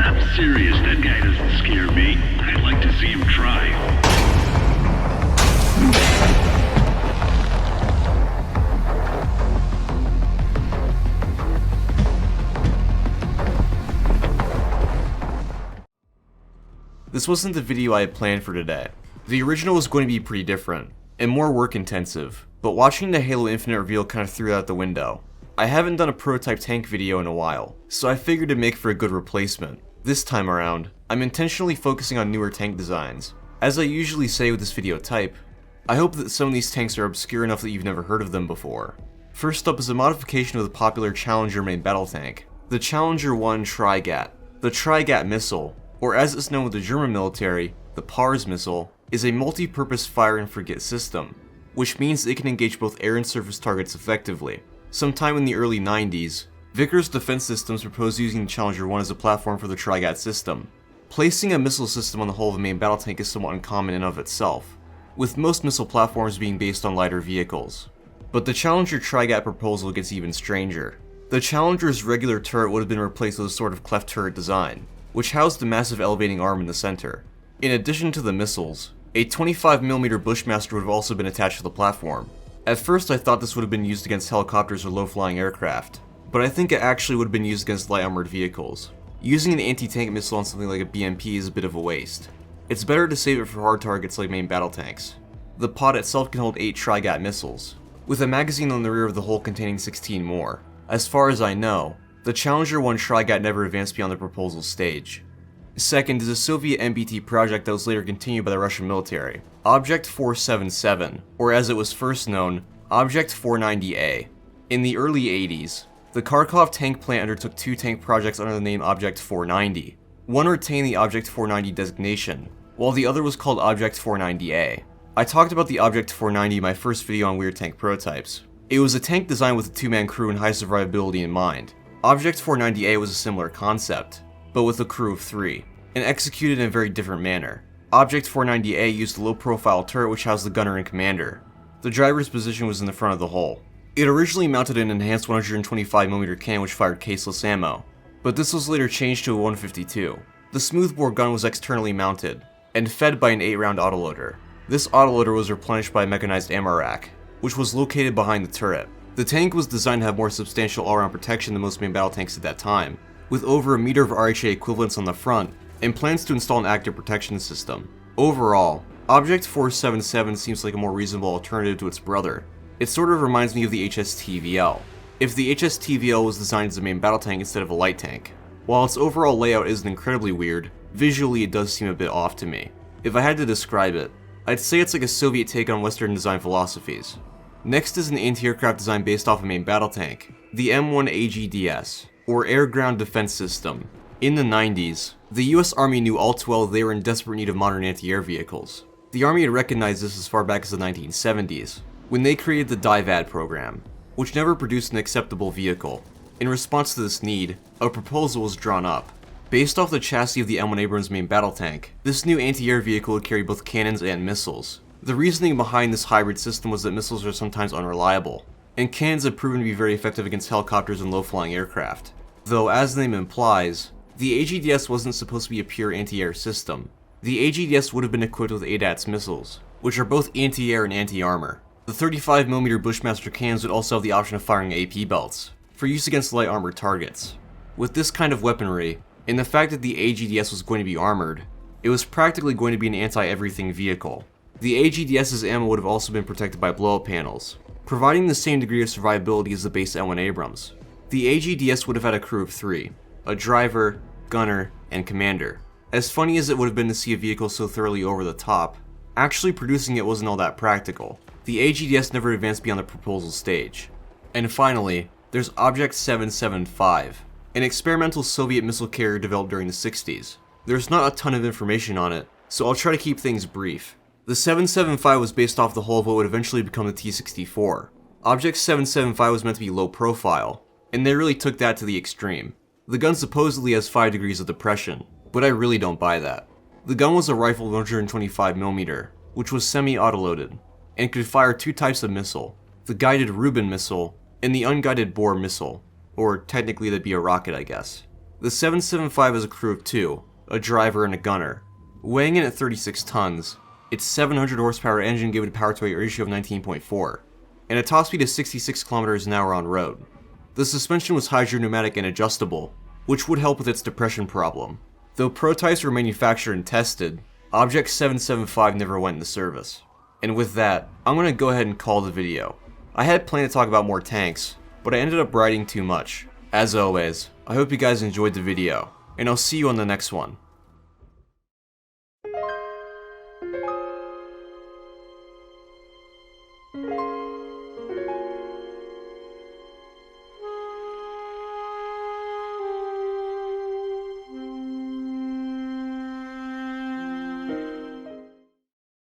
I'm serious, that guy doesn't scare me. I'd like to see him try. This wasn't the video I had planned for today. The original was going to be pretty different, and more work intensive, but watching the Halo Infinite reveal kind of threw that out the window. I haven't done a prototype tank video in a while, so I figured it'd make for a good replacement. This time around, I'm intentionally focusing on newer tank designs. As I usually say with this video type, I hope that some of these tanks are obscure enough that you've never heard of them before. First up is a modification of the popular Challenger main battle tank, the Challenger 1 Trigat. The Trigat missile, or as it's known with the German military, the PARS missile, is a multi-purpose fire and forget system, which means it can engage both air and surface targets effectively. Sometime in the early 90s, Vickers Defense Systems proposed using the Challenger 1 as a platform for the Trigat system. Placing a missile system on the hull of a main battle tank is somewhat uncommon in and of itself, with most missile platforms being based on lighter vehicles. But the Challenger Trigat proposal gets even stranger. The Challenger's regular turret would have been replaced with a sort of cleft turret design, which housed a massive elevating arm in the center. In addition to the missiles, a 25mm Bushmaster would have also been attached to the platform. At first I thought this would have been used against helicopters or low-flying aircraft, but I think it actually would have been used against light armored vehicles. Using an anti-tank missile on something like a BMP is a bit of a waste. It's better to save it for hard targets like main battle tanks. The pod itself can hold 8 Trigat missiles, with a magazine on the rear of the hull containing 16 more. As far as I know, the Challenger 1 Trigat never advanced beyond the proposal stage. Second is a Soviet MBT project that was later continued by the Russian military, Object 477, or as it was first known, Object 490A. In the early 80s, the Kharkov tank plant undertook 2 tank projects under the name Object 490. One retained the Object 490 designation, while the other was called Object 490A. I talked about the Object 490 in my first video on weird tank prototypes. It was a tank designed with a 2-man crew and high survivability in mind. Object 490A was a similar concept, but with a crew of 3, and executed in a very different manner. Object 490A used a low-profile turret which housed the gunner and commander. The driver's position was in the front of the hull. It originally mounted an enhanced 125mm cannon which fired caseless ammo, but this was later changed to a 152. The smoothbore gun was externally mounted, and fed by an 8-round autoloader. This autoloader was replenished by a mechanized ammo rack, which was located behind the turret. The tank was designed to have more substantial all-around protection than most main battle tanks at that time, with over a meter of RHA equivalents on the front, and plans to install an active protection system. Overall, Object 477 seems like a more reasonable alternative to its brother. It sort of reminds me of the HST-VL, if the HST-VL was designed as a main battle tank instead of a light tank. While its overall layout isn't incredibly weird, visually it does seem a bit off to me. If I had to describe it, I'd say it's like a Soviet take on Western design philosophies. Next is an anti-aircraft design based off a main battle tank, the M1A AGDS, or Air Ground Defense System. In the 90s, the US Army knew all too well they were in desperate need of modern anti-air vehicles. The Army had recognized this as far back as the 1970s, when they created the DIVAD program, which never produced an acceptable vehicle. In response to this need, a proposal was drawn up. Based off the chassis of the M1 Abrams main battle tank, this new anti-air vehicle would carry both cannons and missiles. The reasoning behind this hybrid system was that missiles are sometimes unreliable, and cannons have proven to be very effective against helicopters and low-flying aircraft. Though, as the name implies, the AGDS wasn't supposed to be a pure anti-air system. The AGDS would have been equipped with ADATS missiles, which are both anti-air and anti-armor. The 35mm Bushmaster cannons would also have the option of firing AP belts, for use against light armored targets. With this kind of weaponry, and the fact that the AGDS was going to be armored, it was practically going to be an anti-everything vehicle. The AGDS's ammo would have also been protected by blow-up panels, providing the same degree of survivability as the base M1 Abrams. The AGDS would have had a crew of 3, a driver, gunner, and commander. As funny as it would have been to see a vehicle so thoroughly over the top, actually producing it wasn't all that practical. The AGDS never advanced beyond the proposal stage. And finally, there's Object 775, an experimental Soviet missile carrier developed during the 60s. There's not a ton of information on it, so I'll try to keep things brief. The 775 was based off the hull of what would eventually become the T-64. Object 775 was meant to be low profile, and they really took that to the extreme. The gun supposedly has 5 degrees of depression, but I really don't buy that. The gun was a rifle 125mm, which was semi-autoloaded, and could fire 2 types of missile, the guided Rubin missile and the unguided Bohr missile, or technically that'd be a rocket I guess. The 775 has a crew of 2, a driver and a gunner. Weighing in at 36 tons, its 700 horsepower engine gave it a power to weight ratio of 19.4, and a top speed of 66 kilometers an hour on road. The suspension was hydro-pneumatic and adjustable, which would help with its depression problem. Though prototypes were manufactured and tested, Object 775 never went into service. And with that, I'm going to go ahead and call the video. I had planned to talk about more tanks, but I ended up writing too much. As always, I hope you guys enjoyed the video, and I'll see you on the next one.